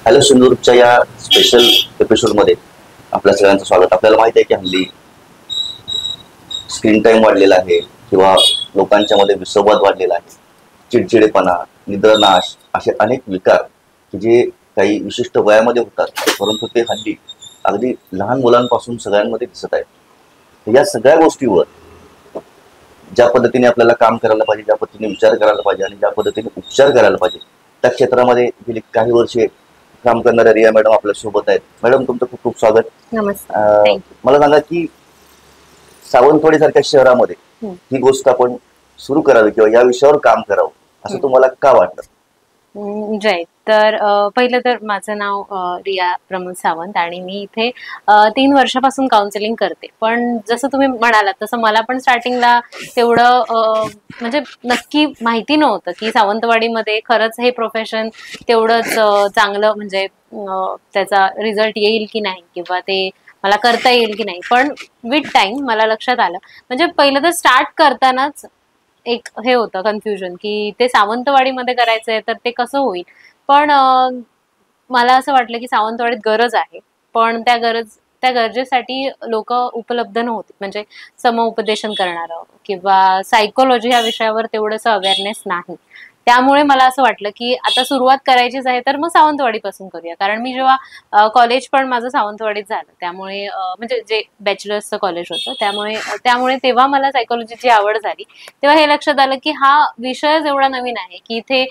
Hello सिंधुदुर्गच्या या special एपिसोडमध्ये आपल्या सगळ्यांचं स्वागत. आपल्याला माहिती आहे की हल्ली स्क्रीन टाइम वाढलेला आहे किंवा लोकांच्या मध्ये विसंवाद वाढलेला आहे, चिडचिडेपणा, निद्रानाश असे अनेक विकार की जे काही विशिष्ट वयामध्ये होतात, परंतु ते हल्ली अगदी लहान मुलांपासून सगळ्यांमध्ये दिसत आहेत. तर या सगळ्या गोष्टीवर ज्या पद्धतीने आपल्याला काम करायला पाहिजे, ज्या पद्धतीने विचार करायला पाहिजे आणि ज्या पद्धतीने उपचार करायला पाहिजे, त्या क्षेत्रामध्ये गेली काही वर्षे काम करणाऱ्या रिया मॅडम आपल्या सोबत आहेत. मॅडम, तुमचं खूप खूप स्वागत. नमस्कार. थँक्यू. मला सांगा की सावंतवाडी सारख्या शहरामध्ये ही गोष्ट आपण सुरू करावी किंवा या विषयावर काम करावं असं तुम्हाला का वाटतं? जय. तर पहिलं तर माझं नाव रिया प्रमोद सावंत आणि मी इथे 3 वर्षापासून काउन्सिलिंग करते. पण जसं तुम्ही म्हणालात तसं मला पण स्टार्टिंगला तेवढं म्हणजे नक्की माहिती नव्हतं की सावंतवाडीमध्ये खरंच हे प्रोफेशन तेवढंच चांगलं, म्हणजे त्याचा रिझल्ट येईल की नाही किंवा ते मला करता येईल की नाही. पण विथ टाइम मला लक्षात आलं. म्हणजे पहिलं तर स्टार्ट करतानाच एक हे होतं कन्फ्युजन की ते सावंतवाडीमध्ये करायचंय तर ते कसं होईल. पण मला असं वाटलं की सावंतवाडीत गरज आहे, पण त्या गरजेसाठी लोक उपलब्ध नव्हती. म्हणजे समउपदेशन करणारं किंवा सायकोलॉजी या विषयावर तेवढंसं अवेअरनेस नाही. त्यामुळे मला असं वाटलं की आता सुरुवात करायचीच आहे तर मग सावंतवाडीपासून करूया. कारण मी जेव्हा कॉलेज पण माझं सावंतवाडीत झालं, त्यामुळे म्हणजे जे बॅचलर्सचं कॉलेज होतं, त्यामुळे तेव्हा मला सायकोलॉजीची आवड झाली. तेव्हा हे लक्षात आलं की हा विषयच एवढा नवीन आहे की इथे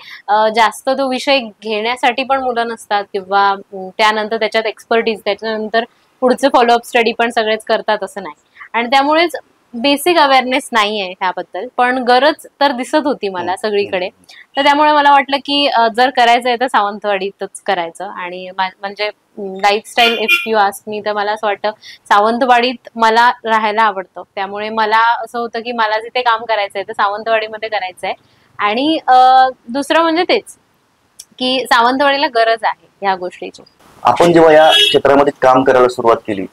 जास्त तो विषय घेण्यासाठी पण मुलं नसतात किंवा त्यानंतर त्याच्यात एक्सपर्टीज, त्याच्यानंतर पुढचे फॉलोअप स्टडी पण सगळेच करतात असं नाही. आणि त्यामुळेच बेसिक अवेअरनेस नाही आहे ह्याबद्दल, पण गरज तर दिसत होती मला सगळीकडे. तर त्यामुळे मला वाटलं की जर करायचं आहे तर सावंतवाडीतच करायचं. आणि म्हणजे lifestyle if you ask me, तर मला असं वाटतं सावंतवाडीत मला राहायला आवडतं. त्यामुळे मला असं होतं की मला जिथे काम करायचंय तर सावंतवाडीमध्ये करायचंय. आणि दुसरं म्हणजे तेच की सावंतवाडीला गरज आहे ह्या गोष्टीची. आपण जेव्हा या क्षेत्रामध्ये काम करायला सुरुवात केली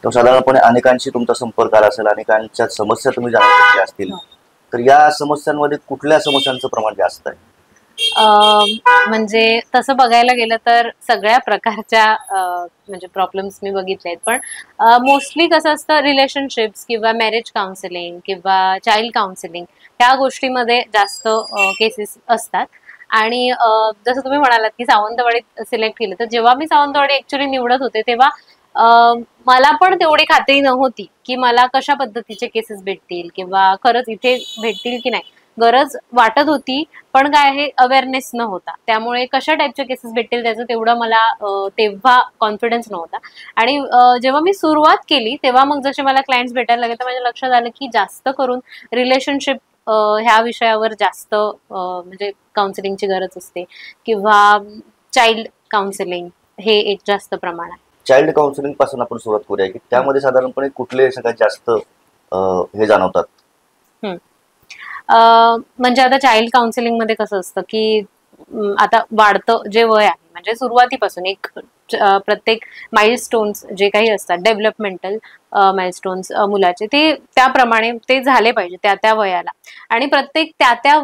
तेव्हा साधारणपणे अनेकांशी तुमचा संपर्क आला असेल, अनेकांच्या समस्या तुम्ही जाणून घेतल्या असतील. तर या समस्यांमध्ये कुठल्या समस्यांचं प्रमाण जास्त आहे? म्हणजे तसं बघायला गेलं तर सगळ्या प्रकारच्या म्हणजे प्रॉब्लेम्स मी बघितले आहेत. पण मोस्टली कसं असतं, रिलेशनशिप्स किंवा मॅरेज काउन्सिलिंग किंवा चाइल्ड काउन्सिलिंग ह्या गोष्टीमध्ये जास्त केसेस असतात. आणि जसं तुम्ही म्हणालात की सावंतवाडीत सिलेक्ट केलं, तर जेव्हा मी सावंतवाडी ऍक्च्युली निवडत होते तेव्हा मला पण तेवढी खात्री नव्हती की मला कशा पद्धतीचे केसेस भेटतील किंवा खरंच इथे भेटतील की नाही. गरज वाटत होती, पण काय आहे, अवेअरनेस नव्हता. त्यामुळे कशा टाईपचे केसेस भेटतील त्याचं तेवढं मला तेव्हा कॉन्फिडन्स नव्हता. आणि जेव्हा मी सुरुवात केली तेव्हा मग जसे मला क्लायंट्स भेटायला लागले तर माझ्या लक्षात आलं की जास्त करून रिलेशनशिप ह्या विषयावर जास्त म्हणजे काउन्सिलिंगची गरज असते किंवा चाइल्ड काउन्सिलिंग हे एक जास्त प्रमाण आहे. चाइल्ड काउन्सिलिंग पासून आपण सुरुवात करूया की त्यामध्ये साधारणपणे कुठले सगळ्यात जास्त हे जाणवतात? म्हणजे आता चाइल्ड काउन्सिलिंग मध्ये कसं असतं की आता वाढतं जे वय आहे, म्हणजे सुरुवातीपासून एक प्रत्येक माइलस्टोन्स जे काही असतात, डेव्हलपमेंटल माइलस्टोन्स मुलाचे, ते त्याप्रमाणे ते झाले पाहिजे त्या त्या वयाला. आणि प्रत्येक त्या त्या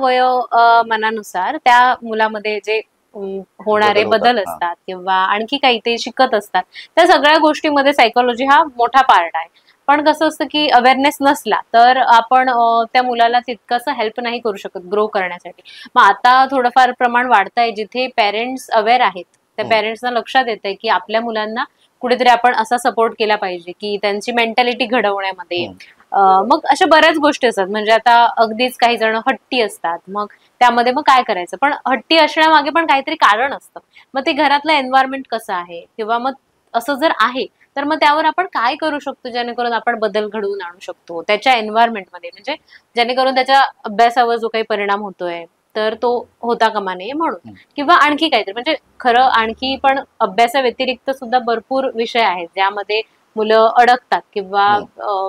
मनानुसार त्या मुलामध्ये जे होणारे बदल असतात किंवा आणखी काही ते शिकत असतात, त्या सगळ्या गोष्टीमध्ये सायकोलॉजी हा मोठा पार्ट आहे. पण कसं असतं की अवेअरनेस नसला तर आपण त्या मुलाला तितकंसं हेल्प नाही करू शकत ग्रो करण्यासाठी. मग आता थोडंफार प्रमाण वाढतंय जिथे पेरेंट्स अवेअर आहेत. त्या पेरेंट्सना लक्षात येतंय की आपल्या मुलांना कुठेतरी आपण असा सपोर्ट केला पाहिजे की त्यांची मेंटॅलिटी घडवण्यामध्ये. मग अशा बऱ्याच गोष्टी असतात. म्हणजे आता अगदीच काही जण हट्टी असतात, मग त्यामध्ये मग काय करायचं. पण हट्टी असण्यामागे पण काहीतरी कारण असतं. मग ते घरातलं एन्व्हायरमेंट कसं आहे किंवा मग असं जर आहे तर मग त्यावर आपण काय करू शकतो जेणेकरून आपण बदल घडवून आणू शकतो त्याच्या एन्व्हायरमेंटमध्ये, म्हणजे जेणेकरून त्याच्या अभ्यासावर जो काही परिणाम होतोय तर तो होता कामा नये म्हणून. किंवा आणखी काहीतरी, म्हणजे खरं आणखी पण अभ्यासाव्यतिरिक्त सुद्धा भरपूर विषय आहेत ज्यामध्ये मुलं अडकतात किंवा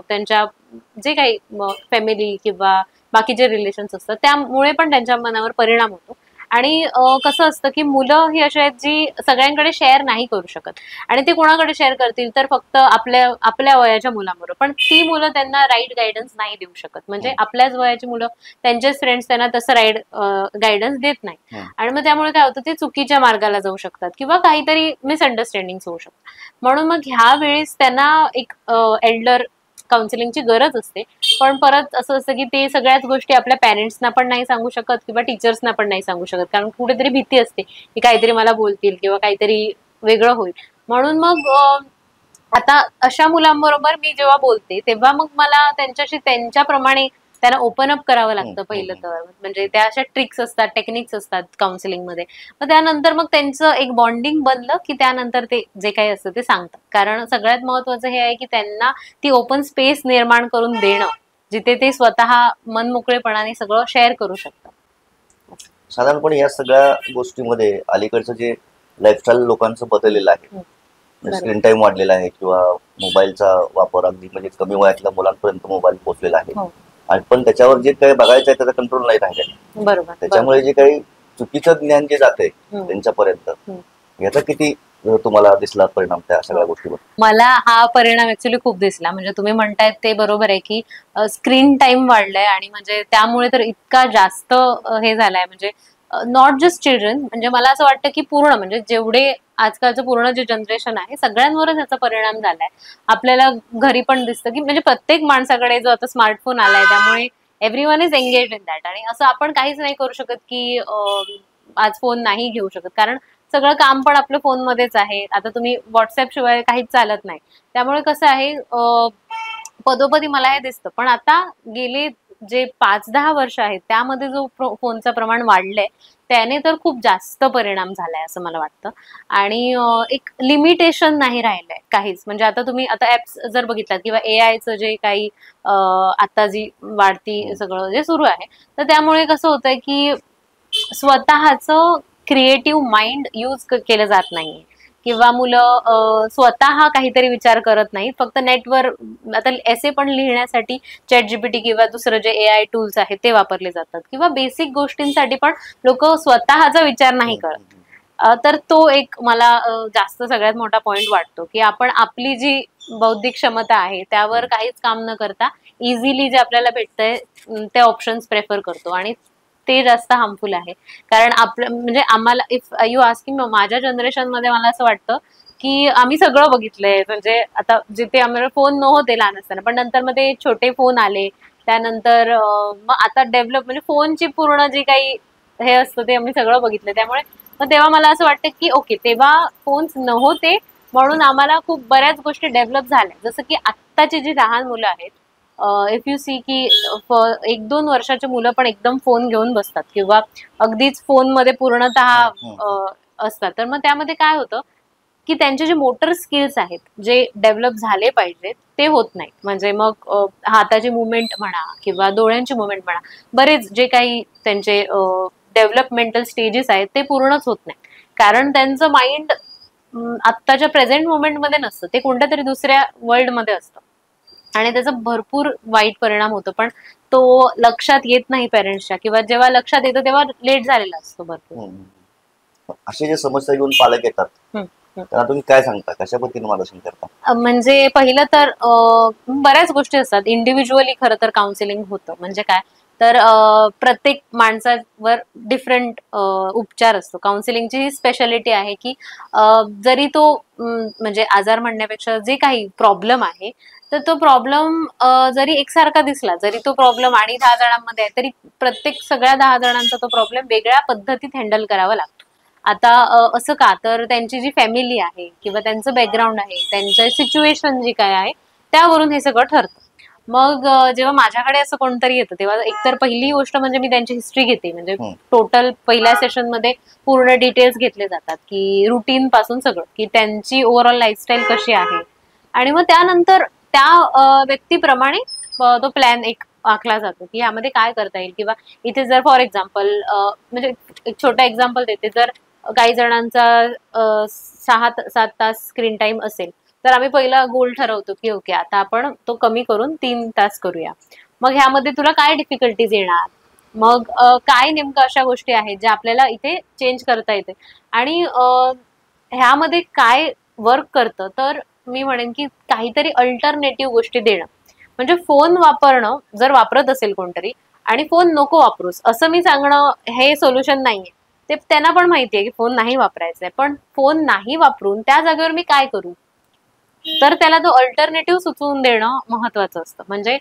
त्यांच्या जे काही फॅमिली किंवा बाकीचे रिलेशन्स असतात त्यामुळे पण त्यांच्या मनावर परिणाम होतो. आणि कसं असतं की मुलं ही अशी आहेत जी सगळ्यांकडे शेअर नाही करू शकत, आणि ते कोणाकडे शेअर करतील तर फक्त आपल्या आपल्या वयाच्या मुलांबरोबर. पण ती मुलं त्यांना राईट गायडन्स नाही देऊ शकत, म्हणजे आपल्याच वयाची मुलं त्यांचेच फ्रेंड्स त्यांना तसं राईट गायडन्स देत नाही, आणि मग त्यामुळे काय होतं, ते चुकीच्या मार्गाला जाऊ शकतात किंवा काहीतरी मिसअंडरस्टँडिंग होऊ शकतात. म्हणून मग ह्या वेळेस त्यांना एक एल्डर काउन्सिलिंगची गरज असते. पण परत असं असतं की ते सगळ्याच गोष्टी आपल्या पॅरेंट्सना पण नाही सांगू शकत किंवा टीचर्सना पण नाही सांगू शकत, कारण कुठेतरी भीती असते की काहीतरी मला बोलतील किंवा काहीतरी वेगळं होईल. म्हणून मग आता अशा मुलांबरोबर मी जेव्हा बोलते तेव्हा मग मला त्यांच्याशी त्यांच्याप्रमाणे त्यांना ओपन अप करावं लागतं पहिलं तर. म्हणजे त्या अशा ट्रिक्स असतात, टेक्निक्स असतात काउन्सिलिंगमध्ये. मग त्यानंतर मग त्यांचं एक बॉन्डिंग बनलं की त्यानंतर ते जे काही असतं ते सांगतात. कारण सगळ्यात महत्वाचं हे आहे की त्यांना ती ओपन स्पेस निर्माण करून देणं, जिथे ते स्वतः मनमोकळेपणाने सगळं शेअर करू शकतात. साधारणपणे या सगळ्या गोष्टीमध्ये अलीकडचं जे लाईफस्टाईल लोकांचं बदललेलं आहे, स्क्रीन टाइम वाढलेला आहे किंवा मोबाईलचा वापर अगदी म्हणजे कमी वयातल्या मुलांपर्यंत मोबाईल पोहोचलेला आहे, आणि पण त्याच्यावर जे काही बघायचं आहे त्याचा कंट्रोल नाही राहिलेला. बरोबर. त्याच्यामुळे जे काही चुकीचं ज्ञान जे जाते त्यांच्यापर्यंत, याचा किती तुम्हाला दिसला परिणाम त्या सगळ्या गोष्टीवर? मला हा परिणाम ऍक्च्युली खूप दिसला. म्हणजे तुम्ही म्हणतायत ते बरोबर आहे की स्क्रीन टाइम वाढलाय, आणि म्हणजे त्यामुळे तर इतका जास्त हे झालाय, म्हणजे नॉट जस्ट चिल्ड्रन, म्हणजे मला असं वाटतं की पूर्ण म्हणजे जेवढे आजकालचं पूर्ण जे जनरेशन आहे सगळ्यांवरच याचा परिणाम झालाय. आपल्याला घरी पण दिसतं की म्हणजे प्रत्येक माणसाकडे जो आता स्मार्टफोन आलाय, त्यामुळे everyone is engage in that, आणि असं आपण काहीच नाही करू शकत की आज फोन नाही घेऊ शकत, कारण सगळं काम पण आपल्या फोनमध्येच आहे. आता तुम्ही व्हॉट्सअप शिवाय काहीच चालत नाही. त्यामुळे कसं आहे, पदोपदी मला हे दिसतं. पण आता गेले जे 5-10 वर्ष आहेत त्यामध्ये जो फोनचं प्रमाण वाढलंय, त्याने तर खूप जास्त परिणाम झालाय असं मला वाटतं. आणि एक लिमिटेशन नाही राहिलंय काहीच. म्हणजे आता तुम्ही आता ऍप्स जर बघितलात किंवा एआयचं जे काही आता जी वाढती सगळं जे सुरू आहे, तर त्यामुळे कसं होतंय की स्वतःचं क्रिएटिव्ह माइंड यूज केलं जात नाहीये, किंवा मुलं स्वतः काहीतरी विचार करत नाहीत. फक्त नेटवर आता एसे पण लिहिण्यासाठी ChatGPT किंवा दुसरं जे AI टूल्स आहेत ते वापरले जातात, किंवा बेसिक गोष्टींसाठी पण लोक स्वतःचा विचार नाही करत. तर तो एक मला जास्त सगळ्यात मोठा पॉइंट वाटतो की आपण आपली जी बौद्धिक क्षमता आहे त्यावर काहीच काम न करता इझिली जे आपल्याला भेटतंय ते ऑप्शन्स प्रेफर करतो, आणि ते जास्त हार्मफुल आहे. कारण आपलं म्हणजे आम्हाला, इफ यू आस्किंग, माझ्या जनरेशन मध्ये मला असं वाटतं की आम्ही सगळं बघितलंय. म्हणजे आता जिथे आम्हाला फोन नव्हते लहान असताना, पण नंतर मध्ये छोटे फोन आले, त्यानंतर मग आता डेव्हलप म्हणजे फोनची पूर्ण जी काही हे असतं ते आम्ही सगळं बघितलं. त्यामुळे मग तेव्हा मला असं वाटतं की ओके, तेव्हा फोन्स नव्हते म्हणून आम्हाला खूप बऱ्याच गोष्टी डेव्हलप झाल्या. जसं की आत्ताची जी लहान मुलं आहेत, इफ यू सी की 1-2 वर्षाचे मुलं पण एकदम फोन घेऊन बसतात किंवा अगदीच फोनमध्ये पूर्णतः असतात. तर मग त्यामध्ये काय होतं की त्यांचे जे मोटर स्किल्स आहेत जे डेव्हलप झाले पाहिजेत ते होत नाहीत. म्हणजे मग हाताची मुवमेंट म्हणा किंवा डोळ्यांची मुवमेंट म्हणा, बरेच जे काही त्यांचे डेव्हलपमेंटल स्टेजेस आहेत ते पूर्णच होत नाही, कारण त्यांचं माइंड आत्ताच्या प्रेझेंट मोमेंटमध्ये नसतं, ते कोणत्या तरी दुसऱ्या वर्ल्डमध्ये असतं, आणि त्याचा भरपूर वाईट परिणाम होतो. पण तो लक्षात येत नाही पेरेंट्सच्या, किंवा जेव्हा लक्षात येतं तेव्हा लेट झालेला असतो भरपूर. असे जे समस्या घेऊन पालक येतात त्यांना तुम्ही काय सांगता, कशा पद्धतीने मार्गदर्शन करता? म्हणजे पहिलं तर बऱ्याच गोष्टी असतात. इंडिव्हिज्युअली खरं तर काउन्सिलिंग होतं. म्हणजे काय तर प्रत्येक माणसावर डिफरंट उपचार असतो. काउन्सिलिंगची स्पेशालिटी आहे की जरी तो म्हणजे आजार म्हणण्यापेक्षा जे काही प्रॉब्लेम आहे, तर तो प्रॉब्लेम जरी एकसारखा दिसला, जरी तो प्रॉब्लेम आणि 10 जणांमध्ये आहे, तरी प्रत्येक सगळ्या 10 जणांचा तो प्रॉब्लेम वेगळ्या पद्धतीत हँडल करावा लागतो. आता असं का, तर त्यांची जी फॅमिली आहे किंवा त्यांचं बॅकग्राऊंड आहे, त्यांचं सिच्युएशन जी काय आहे त्यावरून हे सगळं ठरतं. मग जेव्हा माझ्याकडे असं कोणतरी येतं तेव्हा एकतर पहिली गोष्ट म्हणजे मी त्यांची हिस्ट्री घेते. म्हणजे टोटल पहिल्या सेशन मध्ये पूर्ण डिटेल्स घेतले जातात की रुटीन पासून सगळं, की त्यांची ओव्हरऑल लाईफस्टाईल कशी आहे, आणि मग त्यानंतर त्या व्यक्तीप्रमाणे तो प्लॅन एक आखला जातो की यामध्ये काय करता येईल. किंवा इथे जर फॉर एक्झाम्पल म्हणजे एक छोटा एक्झाम्पल देते, जर काही जणांचा 6-7 तास स्क्रीन टाइम असेल, तर आम्ही पहिला गोल ठरवतो की ओके, आता आपण तो कमी करून 3 तास करूया. मग ह्यामध्ये तुला काय डिफिकल्टीज येणार, मग काय नेमकं अशा गोष्टी आहेत ज्या आपल्याला इथे चेंज करता येते आणि ह्यामध्ये काय वर्क करतं, तर मी म्हणेन की काहीतरी अल्टरनेटिव्ह गोष्टी देणं. म्हणजे फोन वापरणं जर वापरत असेल कोणतरी आणि फोन नको वापरूस असं मी सांगणं हे सोल्युशन नाहीये. ते त्यांना पण माहितीये की फोन नाही वापरायचा आहे, पण फोन नाही वापरून त्या जागेवर मी काय करू? तर त्याला तो अल्टरनेटिव्ह सुचवून देणं महत्वाचं असतं. म्हणजे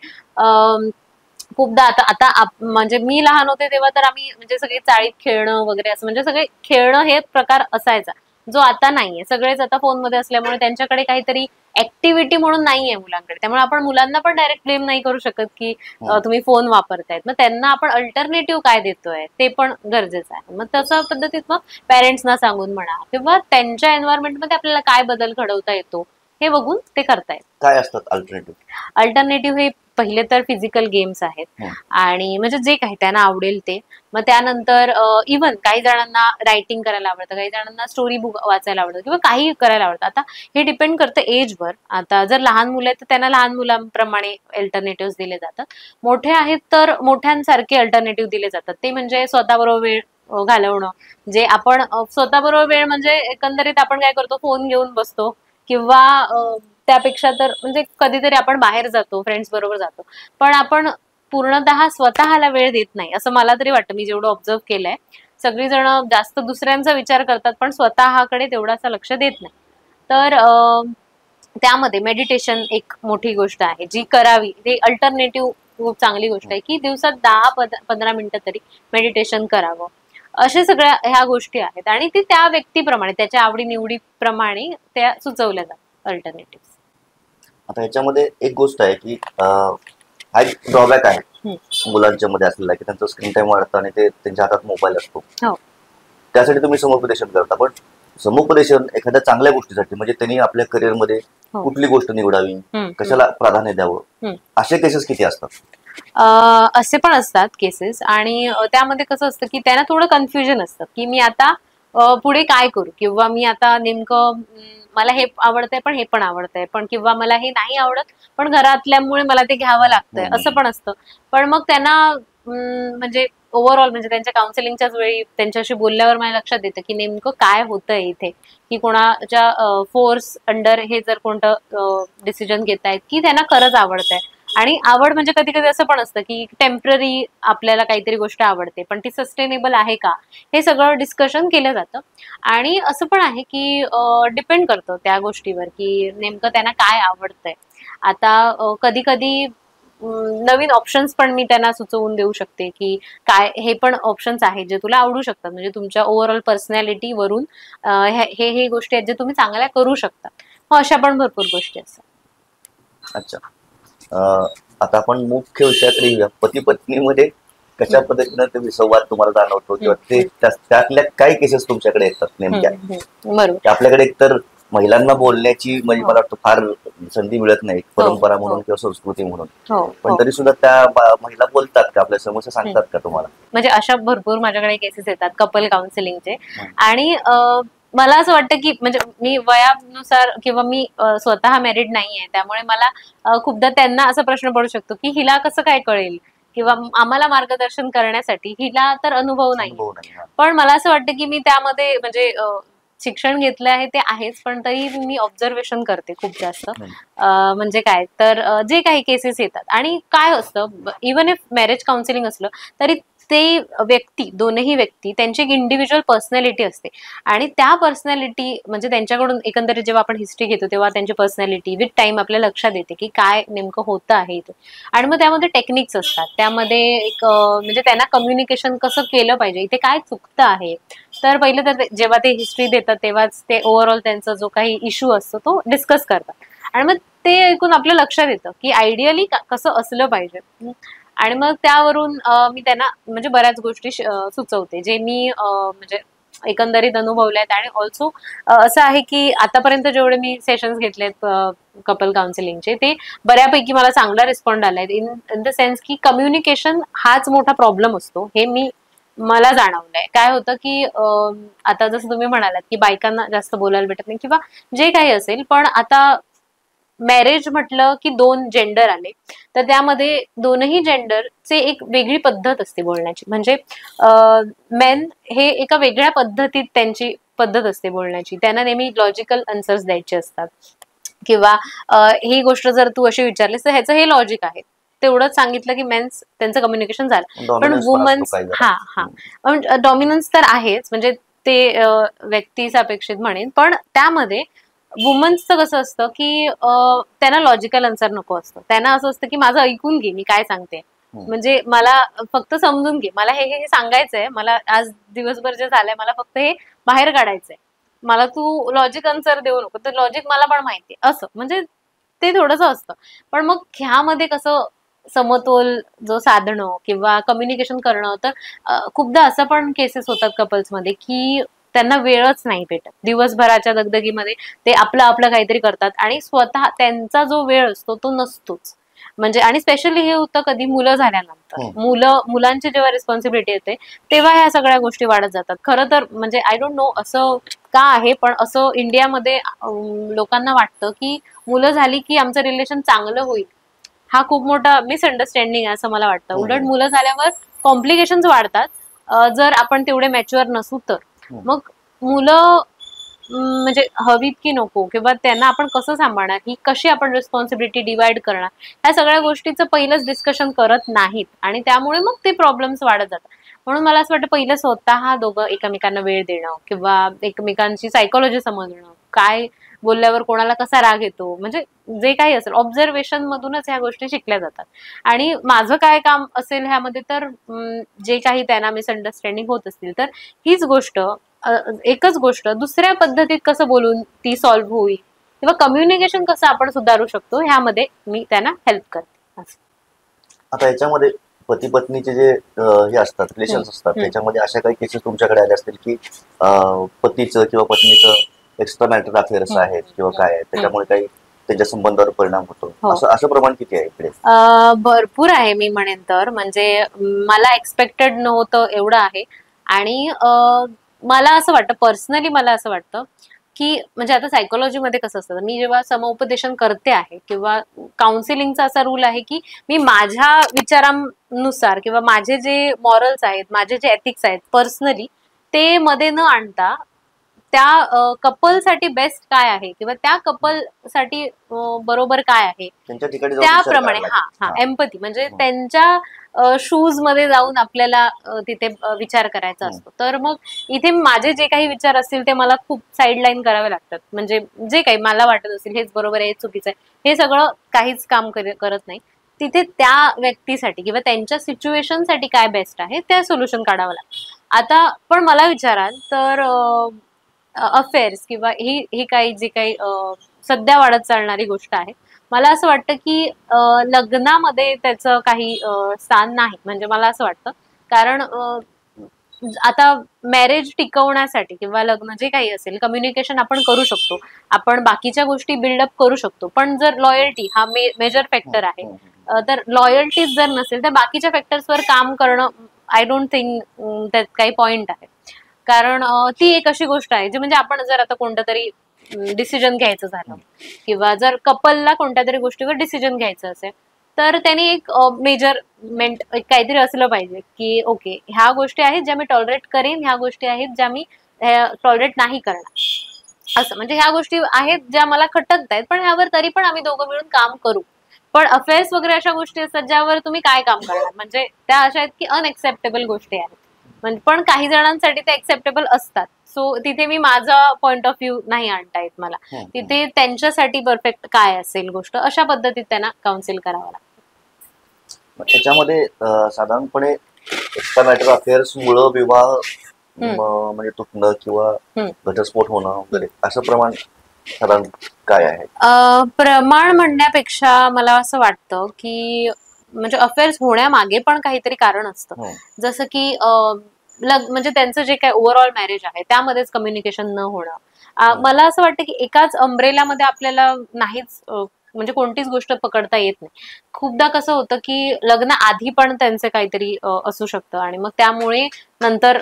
खूपदा आता आता म्हणजे मी लहान होते तेव्हा तर आम्ही म्हणजे सगळे चाळीत खेळणं वगैरे असं म्हणजे सगळे खेळणं हे प्रकार असायचा, जो आता नाहीये. सगळेच आता फोनमध्ये असल्यामुळे त्यांच्याकडे काहीतरी ऍक्टिव्हिटी म्हणून नाहीये मुलांकडे. त्यामुळे आपण मुलांना पण डायरेक्ट ब्लेम नाही करू शकत की हं. तुम्ही फोन वापरतायत. मग त्यांना आपण अल्टरनेटिव्ह काय देतोय ते पण गरजेचं आहे. मग तशा पद्धतीत मग पॅरेंट्सना सांगून म्हणा किंवा त्यांच्या एन्व्हायरमेंटमध्ये आपल्याला काय बदल घडवता येतो हे बघून ते करतायत. काय असतात अल्टरनेटिव्ह? अल्टरनेटिव्ह हे पहिले तर फिजिकल गेम्स आहेत आणि म्हणजे जे काही त्यांना आवडेल ते. मग त्यानंतर इव्हन काही जणांना रायटिंग करायला आवडतं, काही जणांना स्टोरी बुक वाचायला आवडतं किंवा काही करायला आवडतं. आता हे डिपेंड करतं एजवर. आता जर लहान मुलं आहेत तर त्यांना लहान मुलांप्रमाणे अल्टरनेटिव्ह दिले जातात. मोठे आहेत तर मोठ्यांसारखे अल्टरनेटिव्ह दिले जातात. ते म्हणजे स्वतःबरोबर वेळ घालवणं. जे आपण स्वतःबरोबर वेळ म्हणजे एकंदरीत आपण काय करतो, फोन घेऊन बसतो किंवा त्यापेक्षा तर म्हणजे कधीतरी आपण बाहेर जातो, फ्रेंड्स बरोबर जातो. पण आपण पूर्णतः स्वतःला वेळ देत नाही, असं मला तरी वाटतं. मी जेवढं ऑब्झर्व्ह केलंय, सगळीजण जास्त दुसऱ्यांचा विचार करतात, पण स्वतःकडे तेवढासा लक्ष देत नाही. तर त्यामध्ये मेडिटेशन एक मोठी गोष्ट आहे, जी करावी. ते अल्टरनेटिव्ह खूप चांगली गोष्ट आहे, की दिवसात 10-15 मिनिटं तरी मेडिटेशन करावं. अशा सगळ्या ह्या गोष्टी आहेत आणि ती त्या व्यक्तीप्रमाणे, त्याच्या आवडी-निवडीप्रमाणे त्या सुचवल्या जातात अल्टरनेटिव्ह. आता ह्याच्यामध्ये एक गोष्ट आहे की हा एक ड्रॉबॅक आहे मुलांच्या मध्ये असलेला, की त्यांचं स्क्रीन टाइम वाढतं आणि ते त्यांच्या हातात मोबाईल असतो. हो. त्यासाठी तुम्ही समुपदेशन करता, पण समुपदेशन एखाद्या चांगल्या गोष्टीसाठी, म्हणजे त्यांनी आपल्या करिअरमध्ये हो. कुठली गोष्ट निवडावी, कशाला प्राधान्य द्यावं, असे केसेस किती असतात? असे पण असतात केसेस आणि त्यामध्ये कसं असतं की त्यांना थोडं कन्फ्युजन असतं की मी आता पुढे काय करू किंवा मी आता नेमकं मला हे आवडतंय पण हे पण आवडतंय पण किंवा मला हे नाही आवडत पण घरातल्यामुळे मला ते घ्यावं लागतंय असं पण असतं. पण मग त्यांना म्हणजे ओव्हरऑल म्हणजे त्यांच्या काउन्सिलिंगच्याच वेळी त्यांच्याशी बोलल्यावर माझ्या लक्षात येतं की नेमकं काय होतंय इथे, की कोणाच्या फोर्स अंडर हे जर कोणतं डिसिजन घेतायत की त्यांना खरंच आवडतंय. आणि आवड म्हणजे कधी कधी असं पण असतं की टेम्पररी आपल्याला काहीतरी गोष्ट आवडते पण ती सस्टेनेबल आहे का, हे सगळं डिस्कशन केलं जातं. आणि असं पण आहे की डिपेंड करतं त्या गोष्टीवर की नेमकं त्यांना काय आवडतंय. आता कधी कधी नवीन ऑप्शन्स पण मी त्यांना सुचवून देऊ शकते की काय हे पण ऑप्शन्स आहेत जे तुला आवडू शकतात, म्हणजे तुमच्या ओव्हरऑल पर्सनॅलिटी वरून हे हे गोष्टी आहेत जे तुम्ही चांगल्या करू शकता. मग अशा पण भरपूर गोष्टी असतात. अच्छा. आता आपण मुख्य विषयाकडे येऊया. पती पत्नीमध्ये कशा पद्धतीनं ते विसंवाद तुम्हाला जाणवतो, किंवा ते त्यातल्या काय केसेस तुमच्याकडे येतात नेमक्या? बरोबर. आपल्याकडे एकतर महिलांना बोलण्याची म्हणजे हो. मला वाटतं फार संधी मिळत नाही, परंपरा हो. म्हणून किंवा संस्कृती म्हणून. हो. पण हो. तरी सुद्धा त्या महिला बोलतात का, आपल्या समस्या सांगतात का तुम्हाला? म्हणजे अशा भरपूर माझ्याकडे केसेस येतात कपल काउन्सिलिंगचे. आणि मला असं वाटतं की म्हणजे मी वयानुसार किंवा मी स्वतः मॅरिड नाहीये त्यामुळे मला खूपदा त्यांना असा प्रश्न पडू शकतो की हिला कसं काय कळेल किंवा आम्हाला मार्गदर्शन करण्यासाठी हिला तर अनुभव नाहीये. अनुभव नाही. पण मला असं वाटतं की मी त्यामध्ये म्हणजे शिक्षण घेतलं आहे ते आहेच, पण तरी मी ऑब्झर्वेशन करते खूप जास्त. म्हणजे काय तर जे काही केसेस येतात आणि काय असतं, इव्हन इफ मॅरेज काउन्सिलिंग असलं तरी ते व्यक्ती, दोनही व्यक्ती त्यांची एक इंडिव्हिज्युअल पर्सनॅलिटी असते आणि त्या पर्सनॅलिटी म्हणजे त्यांच्याकडून एकंदरीत जेव्हा आपण हिस्ट्री घेतो तेव्हा त्यांची पर्सनॅलिटी विथ टाइम आपल्या लक्षात येते की काय नेमकं होतं आहे इथे. आणि मग त्यामध्ये टेक्निक्स असतात, त्यामध्ये एक म्हणजे त्यांना कम्युनिकेशन कसं केलं पाहिजे, इथे काय चुकतं आहे. तर पहिलं तर जेव्हा ते हिस्ट्री देतात तेव्हाच ते ओव्हरऑल त्यांचा जो काही इश्यू असतो तो डिस्कस करतात आणि मग ते ऐकून आपल्या लक्षात येतं की आयडियली कसं असलं पाहिजे. आणि मग त्यावरून मी त्यांना म्हणजे बऱ्याच गोष्टी सुचवते जे मी म्हणजे एकंदरीत अनुभवल्या आहेत. आणि ऑल्सो असं आहे की आतापर्यंत जेवढे मी सेशन्स घेतलेत कपल काउन्सिलिंगचे ते बऱ्यापैकी मला चांगला रिस्पॉन्ड आलाय, इन द सेन्स की कम्युनिकेशन हाच मोठा प्रॉब्लेम असतो हे मला जाणवलंय. काय होतं की आता जसं तुम्ही म्हणालात की बायकांना जास्त बोलायला भेटत नाही किंवा जे काही असेल, पण आता मॅरेज म्हटलं की दोन जेंडर आले, तर त्यामध्ये दोनही जेंडरचे एक वेगळी पद्धत असते बोलण्याची. म्हणजे मेन हे एका वेगळ्या पद्धतीत त्यांची पद्धत असते बोलण्याची. त्यांना नेहमी लॉजिकल आन्सर्स द्यायचे असतात, किंवा ही गोष्ट जर तू अशी विचारलीस तर ह्याचं हे लॉजिक आहे, तेवढंच सांगितलं की मेन्स त्यांचं कम्युनिकेशन झालं. पण डॉमिनन्स पण असतो वुमन्स, काही जरा. हा हा, डॉमिनन्स तर आहेच, म्हणजे ते व्यक्तीस अपेक्षित म्हणेन. पण त्यामध्ये वुमन्सचं कसं असतं की त्यांना लॉजिकल आन्सर नको असतं. त्यांना असं असतं की माझं ऐकून घे, मी काय सांगते, म्हणजे मला फक्त समजून घे, मला हे हे सांगायचंय, मला आज दिवसभर जे झालंय मला फक्त हे बाहेर काढायचंय, मला तू लॉजिक आन्सर देऊ नको, तर लॉजिक मला पण माहिती असं, म्हणजे ते थोडंसं असतं. पण मग ह्यामध्ये कसं समतोल जो साधणं किंवा कम्युनिकेशन करणं, तर खूपदा असं पण केसेस होतात कपल्समध्ये की त्यांना वेळच नाही भेटत. दिवसभराच्या दगदगीमध्ये ते आपलं आपलं काहीतरी करतात आणि स्वतः त्यांचा जो वेळ असतो तो नसतोच. म्हणजे आणि स्पेशली हे होतं कधी मुलं झाल्यानंतर. मुलांची जेव्हा रिस्पॉन्सिबिलिटी येते तेव्हा ह्या सगळ्या गोष्टी वाढत जातात. खरं तर म्हणजे आय डोंट नो असं का आहे, पण असं इंडियामध्ये लोकांना वाटतं की मुलं झाली की आमचं रिलेशन चांगलं होईल. हा खूप मोठा मिसअंडरस्टँडिंग आहे असं मला वाटतं. उलट मुलं झाल्यावर कॉम्प्लिकेशन्स वाढतात जर आपण तेवढे मॅच्युअर नसू तर. मग मुलं म्हणजे हवीत की नको, किंवा त्यांना आपण कसं सांभाळणार, ही कशी आपण रिस्पॉन्सिबिलिटी डिवाइड करणार, ह्या सगळ्या गोष्टीचं पहिलंच डिस्कशन करत नाहीत आणि त्यामुळे मग ते प्रॉब्लेम्स वाढत जातात. म्हणून मला असं वाटतं पहिलं स्वतः दोघं एकमेकांना वेळ देणं किंवा एकमेकांची सायकोलॉजी समजणं, काय बोलल्यावर कोणाला कसा राग येतो, म्हणजे जे काही असेल ऑब्झर्वेशन मधूनच ह्या गोष्टी शिकल्या जातात. आणि माझं काय काम असेल ह्यामध्ये, तर जे काही त्यांना मिसअंडरस्टँडिंग होत असतील तर हीच गोष्ट, एकच गोष्ट दुसऱ्या पद्धतीत कसं बोलून ती सॉल्व्ह होईल किंवा कम्युनिकेशन कसं आपण सुधारू शकतो, ह्यामध्ये मी त्यांना हेल्प करते. आता याच्यामध्ये पती पत्नीचे जे हे असतात रिलेशन्स असतात, त्याच्यामध्ये अशा काही केसेस तुमच्याकडे आले असतील की पतीचं किंवा पत्नीचं एक्स्ट्रा मॅरिटल अफेअर्स आहेत किंवा काय आहे, त्याच्यामुळे काही त्यांच्या संबंधावर परिणाम होतो, असं असं प्रमाण किती आहे इकडे? भरपूर आहे मी म्हणेन तर. म्हणजे मला एक्सपेक्टेड नव्हतं एवढं आहे. आणि मला असं वाटतं, पर्सनली मला असं वाटतं की म्हणजे आता सायकोलॉजीमध्ये कसं असतं, मी जेव्हा समुपदेशन करते आहे किंवा काउन्सिलिंगचा असा रूल आहे की मी माझ्या विचारांनुसार किंवा माझे जे मॉरल्स आहेत, माझे जे एथिक्स आहेत पर्सनली, ते मध्ये न आणता त्या कपलसाठी बेस्ट काय आहे किंवा त्या कपलसाठी बरोबर काय आहे त्यांच्या ठिकाणी जाऊन विचार त्याप्रमाणे, करावा हा लागेल. हा, एम्पथी म्हणजे त्यांच्या शूज मध्ये जाऊन आपल्याला तिथे विचार करायचा असतो. तर मग इथे माझे जे काही विचार असतील ते मला खूप साईडलाईन करावे लागतात. म्हणजे जे काही मला वाटत असेल हेच बरोबर आहे, हेच चुकीचं आहे, हे सगळं काहीच काम करत नाही. तिथे त्या व्यक्तीसाठी किंवा त्यांच्या सिच्युएशनसाठी काय बेस्ट आहे त्या सोल्युशन काढावं लागतं. आता पण मला विचाराल तर अफेअर्स किंवा ही काही जी काही सध्या वाढत चालणारी गोष्ट आहे, मला असं वाटतं की लग्नामध्ये त्याचं काही स्थान नाही. म्हणजे मला असं वाटतं, कारण आता मॅरेज टिकवण्यासाठी किंवा लग्न जे काही असेल, कम्युनिकेशन आपण करू शकतो, आपण बाकीच्या गोष्टी बिल्डअप करू शकतो, पण जर लॉयल्टी हा मेजर फॅक्टर आहे, तर लॉयल्टीच जर नसेल तर बाकीच्या फॅक्टर्सवर काम करणं आय डोंट थिंक त्यात काही पॉइंट आहे. कारण ती एक अशी गोष्ट आहे जी, म्हणजे आपण जर आता कोणतं तरी डिसिजन घ्यायचं झालं किंवा जर कपलला कोणत्या तरी गोष्टीवर डिसिजन घ्यायचं असेल, तर त्यांनी एक मेजरमेंट काहीतरी असलं पाहिजे की ओके, ह्या गोष्टी आहेत ज्या मी टॉलरेट करेन, ह्या गोष्टी आहेत ज्या मी टॉलरेट नाही करणार, असं. म्हणजे ह्या गोष्टी आहेत ज्या मला खटकत आहेत, पण ह्यावर तरी पण आम्ही दोघं मिळून काम करू. पण अफेअर्स वगैरे अशा गोष्टी असतात ज्यावर तुम्ही काय काम करणार, म्हणजे त्या अशा आहेत की अनएक्सेप्टेबल गोष्टी आहेत. म्हणजे पण काही जणांसाठी ते एक्सेप्टेबल असतात. सो तिथे मी माझा पॉइंट ऑफ व्ह्यू नाही आणता येत मला. तिथे त्यांच्यासाठी परफेक्ट काय असेल गोष्ट, अशा पद्धतीत त्यांना काउन्सिल करावं लागतं. त्याच्यामध्ये साधारणपणे एक्स्ट्रा मॅरिटल अफेअर्स मुळे विवाह म्हणजे तुटणं किंवा घटस्फोट होणं वगैरे असं प्रमाण साधारण काय आहे? प्रमाण म्हणण्यापेक्षा मला असं वाटतं की म्हणजे अफेअर्स होण्यामागे पण काहीतरी कारण असतं. जसं की म्हणजे त्यांचं जे काही ओव्हरऑल मॅरेज आहे त्यामध्येच कम्युनिकेशन न होणं. मला असं वाटतं की एकाच अम्ब्रेलामध्ये आपल्याला नाहीच म्हणजे कोणतीच गोष्ट पकडता येत नाही. खूपदा कसं होतं की लग्न आधी पण त्यांचे काहीतरी असू शकतं आणि मग त्यामुळे नंतर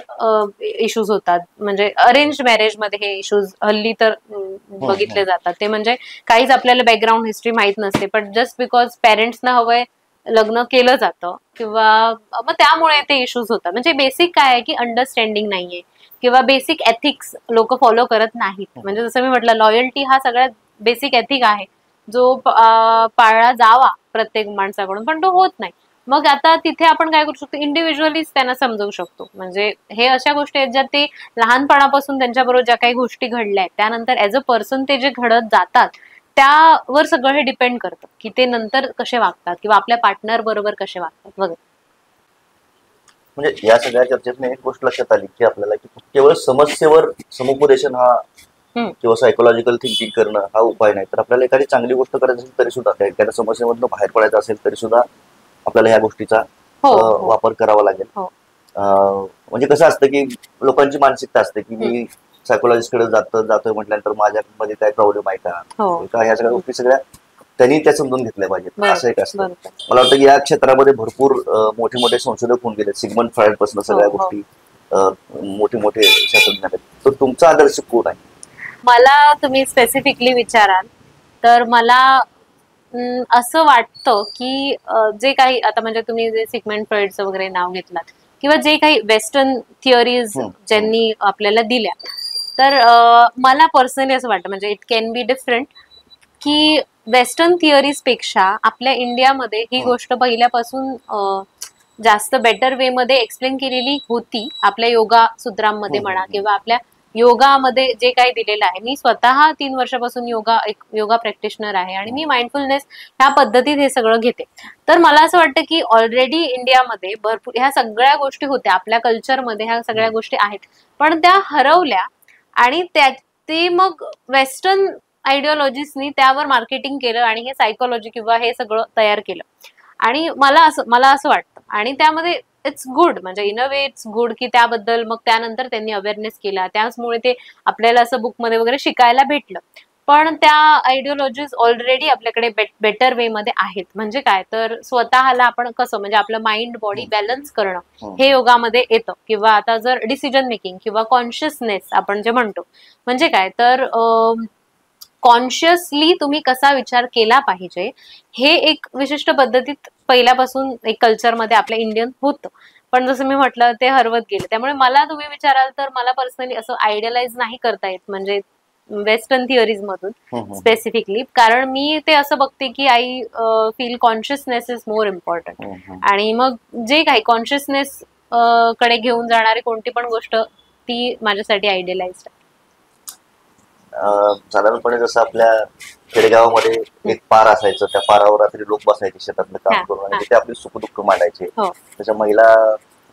इश्यूज होतात. म्हणजे अरेंज मॅरेज मध्ये हे इश्यूज हल्ली तर बघितले जातात. ते म्हणजे काहीच आपल्याला बॅकग्राऊंड हिस्ट्री माहित नसते, पण जस्ट बिकॉज पेरेंट्सना हवंय लग्न केलं जातं किंवा मग त्यामुळे ते इश्यूज होतात. म्हणजे बेसिक काय आहे की अंडरस्टँडिंग नाहीये किंवा बेसिक एथिक्स लोक फॉलो करत नाहीत. म्हणजे जसं मी म्हटलं, लॉयल्टी हा सगळ्यात बेसिक एथिक आहे जो पाळला जावा प्रत्येक माणसाकडून, पण तो होत नाही. मग आता तिथे आपण काय करू शकतो, इंडिव्हिज्युअलीच त्यांना समजवू शकतो. म्हणजे हे अशा गोष्टी आहेत ज्या ते लहानपणापासून त्यांच्याबरोबर ज्या काही गोष्टी घडल्या आहेत त्यानंतर ऍज अ पर्सन ते जे घडत जातात त्यावर सगळं हे डिपेंड करतं की ते नंतर कसे वागतात किंवा आपल्या पार्टनर बरोबर कसे वागतात वगैरे. म्हणजे या सगळ्या चर्चेतून एक गोष्ट लक्षात आली की आपल्याला की केवळ समस्येवर समुपदेशन हा किंवा सायकोलॉजिकल थिंकिंग करणं हा उपाय नाही, तर आपल्याला एखादी चांगली गोष्ट करायची असेल तरी सुद्धा, एखाद्या समस्येमधून बाहेर पडायचं असेल तरी सुद्धा आपल्याला ह्या गोष्टीचा वापर करावा लागेल. म्हणजे कसं असतं की लोकांची मानसिकता असते की मी सायकोलॉजिस्टकडे जातोय म्हटल्यानंतर माझ्यामध्ये काय प्रॉब्लेम आहे का, ह्या सगळ्या गोष्टी सगळ्या त्यांनी त्या समजून घेतल्या पाहिजेत, असं एक असतं. मला वाटतं की या क्षेत्रामध्ये भरपूर मोठे मोठे संशोधक होऊन गेले, सिगमंड फ्रायड पासून सगळ्या गोष्टी मोठे मोठे शास्त्रज्ञ आहेत. तर तुमचा आदर्श कोण आहे? मला तुम्ही स्पेसिफिकली विचाराल तर मला असं वाटतं की जे काही आता म्हणजे तुम्ही जे सिगमंड फ्रॉइडचं वगैरे नाव घेतलात किंवा जे काही वेस्टर्न थिअरीज ज्यांनी आपल्याला दिल्या, तर मला पर्सनली असं वाटतं, म्हणजे इट कॅन बी डिफरंट, की वेस्टर्न थिअरीज पेक्षा आपल्या इंडियामध्ये ही गोष्ट पहिल्यापासून जास्त बेटर वे मध्ये एक्सप्लेन केलेली होती. आपल्या योगा सूत्रांमध्ये म्हणा किंवा आपल्या योगामध्ये जे काही दिलेलं आहे. मी स्वतः 3 वर्षापासून योगा प्रॅक्टिशनर आहे आणि मी माइंडफुलनेस ह्या पद्धतीत हे सगळं घेते. तर मला असं वाटतं की ऑलरेडी इंडियामध्ये भरपूर ह्या सगळ्या गोष्टी होत्या, आपल्या कल्चरमध्ये ह्या सगळ्या गोष्टी आहेत, पण त्या हरवल्या आणि ते मग वेस्टर्न आयडिओलॉजीसनी त्यावर मार्केटिंग केलं आणि हे सायकोलॉजी किंवा हे सगळं तयार केलं. आणि मला असं वाटतं आणि त्यामध्ये इट्स गुड, म्हणजे in a way it's good की त्याबद्दल मग त्यानंतर त्यांनी अवेअरनेस केला, त्याचमुळे ते आपल्याला असं बुकमध्ये वगैरे शिकायला भेटलं. पण त्या आयडिओलॉजीज ऑलरेडी आपल्याकडे बेटर वे मध्ये आहेत. म्हणजे काय तर स्वतःला आपण कसं, म्हणजे आपलं माइंड बॉडी बॅलन्स करणं हे योगामध्ये येतं. किंवा आता जर डिसिजन मेकिंग किंवा कॉन्शियसनेस आपण जे म्हणतो, म्हणजे काय तर कॉन्शियसली तुम्ही कसा विचार केला पाहिजे हे एक विशिष्ट पद्धतीत पहिल्यापासून एक कल्चरमध्ये आपल्या इंडियन होतं. पण जसं मी म्हटलं ते हरवत गेलं. त्यामुळे मला तुम्ही विचाराल तर मला पर्सनली असं आयडियलाइज नाही करता येत, म्हणजे वेस्टर्न थिअरीज मधून स्पेसिफिकली, कारण मी ते असं बघते की I feel consciousness is more important. आणि मग जे काही कॉन्शियसनेस कडे घेऊन जाणारी कोणती पण गोष्ट ती माझ्यासाठी आयडियलाइज आहे. साधारणपणे जसं आपल्या खेडेगावामध्ये एक पार असायचं, त्या पारावर रात्री लोक बसायचे शेतातलं काम करून आणि तिथे आपली सुखदुःख मांडायचे. त्याच्या महिला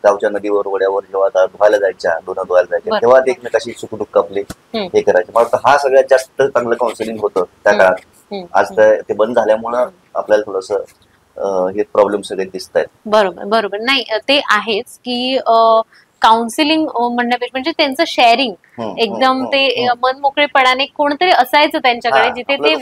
गावच्या नदीवर वड्यावर जेव्हा धुवायला जायच्या, धुणं धुवायला जायच्या, तेव्हा ते एकमेकाशी सुखदुःख आपले हे करायचे. मला वाटतं हा सगळ्यात जास्त चांगलं काउन्सिलिंग होतं त्या काळात. आज ते बंद झाल्यामुळं आपल्याला थोडंसं हे प्रॉब्लेम सगळे दिसत आहेत. बरोबर नाही ते आहेच की काउन्सिलिंग म्हणण्यापेक्षा म्हणजे त्यांचं शेअरिंग एकदम ते मन मोकळेपणाने कोणतरी असायचं त्यांच्याकडे जिथे ते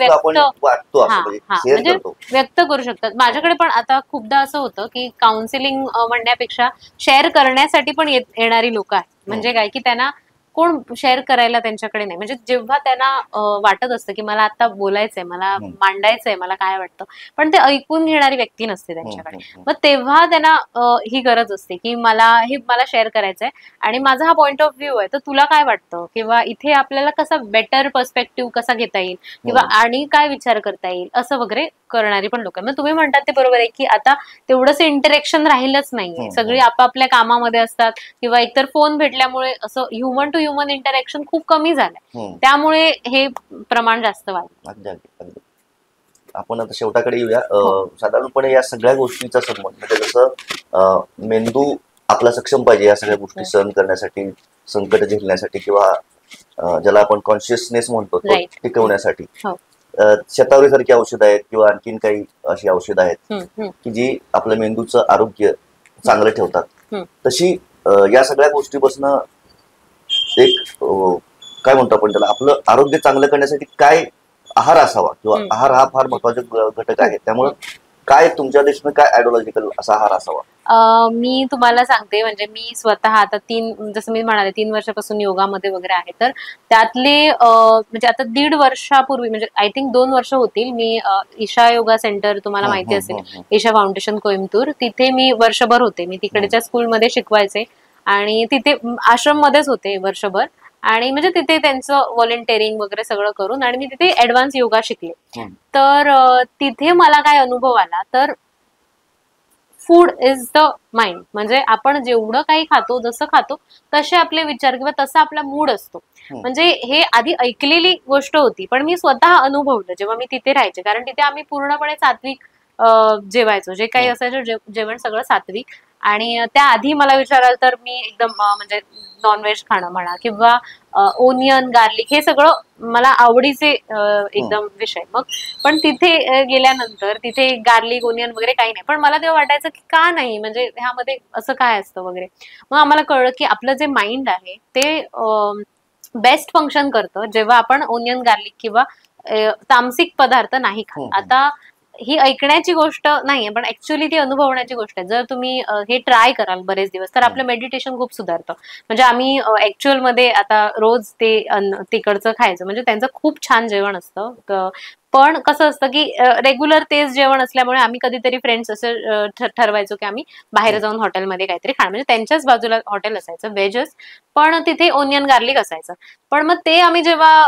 व्यक्त करू शकतात. माझ्याकडे पण आता खूपदा असं होतं की काउन्सिलिंग म्हणण्यापेक्षा शेअर करण्यासाठी पण येणारी लोक आहेत. म्हणजे काय की त्यांना कोण शेअर करायला त्यांच्याकडे नाही. म्हणजे जेव्हा त्यांना वाटत असतं की मला आता बोलायचंय, मला मांडायचंय, मला काय वाटतं, पण ते ऐकून घेणारी व्यक्ती नसते त्यांच्याकडे. मग तेव्हा त्यांना ही गरज असते की मला शेअर करायचंय आणि माझा हा पॉइंट ऑफ व्ह्यू आहे, तर तुला काय वाटतं, किंवा इथे आपल्याला कसा बेटर पर्स्पेक्टिव्ह कसा घेता येईल किंवा आणि काय विचार करता येईल असं वगैरे करणारी पण लोक. मग तुम्ही म्हणतात ते बरोबर आहे की आता तेवढंच इंटरेक्शन राहिलंच नाहीये. सगळी आपापल्या कामामध्ये असतात किंवा एकतर फोन भेटल्यामुळे असं ह्युमन टू ह्युमन इंटरॅक्शन खूप कमी झालंय. त्यामुळे हे प्रमाण जास्त वाढलं. आपण आता शेवटाकडे येऊया. साधारणपणे या सगळ्या गोष्टीचा संबंध, म्हणजे जसं मेंदू आपला सक्षम पाहिजे या सगळ्या गोष्टी सहन करण्यासाठी, संकट झेलण्यासाठी किंवा ज्याला आपण कॉन्शियसनेस म्हणतो टिकवण्यासाठी शतावरीसारखी औषधं आहेत किंवा आणखीन काही अशी औषधं आहेत की जी आपल्या मेंदूचं आरोग्य चांगलं ठेवतात. तशी या सगळ्या गोष्टीपासून एक काय म्हणतो आपण त्याला, आपलं आरोग्य चांगलं करण्यासाठी काय आहार असावा किंवा आहार हा फार महत्वाचा घटक आहे. त्यामुळे काय तुमच्या दृष्टीने काय आयडिओलॉजिकल असा आहार असावा? मी तुम्हाला सांगते, म्हणजे मी स्वतः आता जसं मी म्हणाले 3 वर्षापासून योगामध्ये वगैरे आहे. तर त्यातले म्हणजे आता 1.5 वर्षापूर्वी, म्हणजे आय थिंक 2 वर्ष होतील, मी ईशा योगा सेंटर तुम्हाला माहिती असेल, ईशा फाउंडेशन कोइंबतूर, तिथे मी वर्षभर होते. मी तिकडच्या स्कूलमध्ये शिकवायचे आणि तिथे आश्रम मध्येच होते वर्षभर. आणि म्हणजे तिथे त्यांचं व्हॉलेंटिअरिंग वगैरे सगळं करून आणि मी तिथे ऍडव्हान्स योगा शिकले. तर तिथे मला काय अनुभव आला, तर फूड इज द माइंड. म्हणजे आपण जेवढं काही खातो, जसं खातो तसे आपले विचार किंवा तसा आपला मूड असतो. म्हणजे हे आधी ऐकलेली गोष्ट होती, पण मी स्वतः अनुभवलं जेव्हा मी तिथे राहायचे. कारण तिथे आम्ही पूर्णपणे सात्विक जेवायचो. जे काही असायचं जेवण सगळं सात्विक. आणि त्याआधी मला विचाराल तर मी एकदम म्हणजे नॉनव्हेज खाणं म्हणा किंवा ओनियन, गार्लिक हे सगळं मला आवडीचे एकदम विषय. मग पण तिथे गेल्यानंतर तिथे गार्लिक, ओनियन वगैरे काही नाही. पण मला तेव्हा वाटायचं की का नाही, म्हणजे ह्यामध्ये असं काय असतं वगैरे. मग आम्हाला कळलं की आपलं जे माइंड आहे ते बेस्ट फंक्शन करतं जेव्हा आपण ओनियन, गार्लिक किंवा तामसिक पदार्थ नाही खात. आता ही ऐकण्याची गोष्ट नाहीये, पण ऍक्च्युअली ती अनुभवण्याची गोष्ट आहे. जर तुम्ही हे ट्राय कराल बरेच दिवस, तर आपलं मेडिटेशन खूप सुधारतं. म्हणजे आम्ही ऍक्च्युअल मध्ये आता रोज ते तिकडचं खायचं, म्हणजे त्यांचं खूप छान जेवण असतं. पण कसं असतं की रेग्युलर तेच जेवण असल्यामुळे आम्ही कधीतरी फ्रेंड्स असं ठरवायचो की आम्ही बाहेर जाऊन हॉटेलमध्ये काहीतरी खाणं. म्हणजे त्यांच्याच बाजूला हॉटेल असायचं व्हेजच, पण तिथे ओनियन, गार्लिक असायचं. पण मग ते आम्ही जेव्हा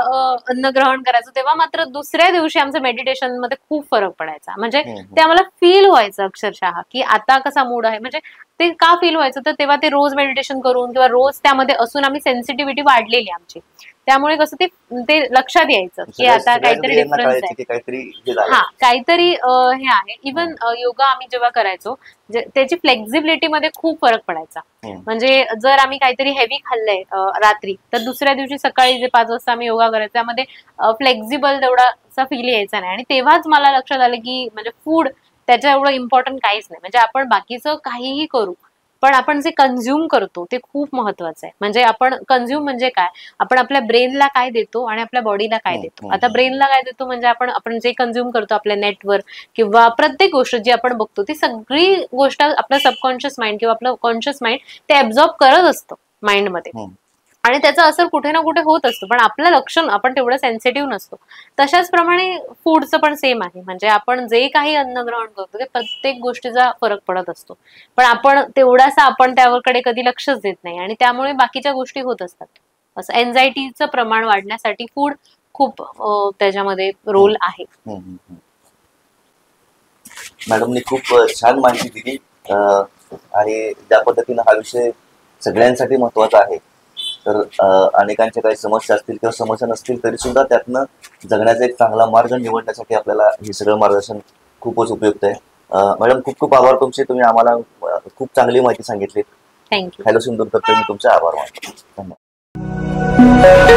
अन्न ग्रहण करायचो तेव्हा मात्र दुसऱ्या दिवशी आमचं मेडिटेशन मध्ये खूप फरक पडायचा. म्हणजे ते आम्हाला फील व्हायचं अक्षरशः की आता कसा मूड आहे. म्हणजे ते का फील व्हायचं, तर तेव्हा ते रोज मेडिटेशन करून किंवा रोज त्यामध्ये असून आम्ही सेन्सिटिव्हिटी वाढलेली आमची. त्यामुळे कसं ते लक्षात यायचं की आता काहीतरी डिफरन्स आहे. हा, काहीतरी हे आहे. इव्हन योगा आम्ही जेव्हा करायचो त्याची फ्लेक्झिबिलिटी मध्ये खूप फरक पडायचा. म्हणजे जर आम्ही काहीतरी हेवी खाल्लंय रात्री, तर दुसऱ्या दिवशी सकाळी जे 5 वाजता आम्ही योगा करायचो त्यामध्ये फ्लेक्झिबल तेवढासा फील यायचा नाही. आणि तेव्हाच मला लक्षात आलं की म्हणजे फूड त्याच्या एवढं इम्पॉर्टंट काहीच नाही. म्हणजे आपण बाकीचं काहीही करू, पण आपण जे कन्झ्युम करतो ते खूप महत्वाचं आहे. म्हणजे आपण कन्झ्युम म्हणजे काय, आपण आपल्या ब्रेनला काय देतो आणि आपल्या बॉडीला काय देतो. आता ब्रेनला काय देतो म्हणजे आपण जे कन्झ्युम करतो आपल्या नेटवर किंवा प्रत्येक गोष्ट जी आपण बघतो ती सगळी गोष्ट आपलं सबकॉन्शियस माइंड किंवा आपलं कॉन्शियस माइंड ते ऍब्झॉर्ब करत असतं माइंडमध्ये. आणि त्याचा असर कुठे ना कुठे होत असतो, पण आपलं लक्ष आपण तेवढं सेन्सिटिव्ह नसतो. तशाच प्रमाणे फूडचं पण सेम आहे. म्हणजे आपण जे काही अन्न ग्रहण करतो ते प्रत्येक गोष्टीचा फरक पडत असतो, पण आपण त्याकडे कधी लक्षच देत नाही आणि त्यामुळे बाकीच्या गोष्टी होत असतात. असं एन्झायटीचं प्रमाण वाढण्यासाठी फूड खूप त्याच्यामध्ये रोल आहे. मॅडमनी खूप छान माहिती दिली आणि ज्या पद्धतीनं हा विषय सगळ्यांसाठी महत्वाचा आहे. तर अनेकांच्या काही समस्या असतील किंवा समस्या नसतील तरी सुद्धा त्यातनं जगण्याचा एक चांगला मार्ग निवडण्यासाठी आपल्याला हे सगळं मार्गदर्शन खूपच उपयुक्त आहे. मॅडम खूप खूप आभार तुमचे. तुम्ही आम्हाला खूप चांगली माहिती सांगितली. थँक्यू. हॅलो सिंधुदुर्ग, मी तुमचे आभार मानतो. धन्यवाद.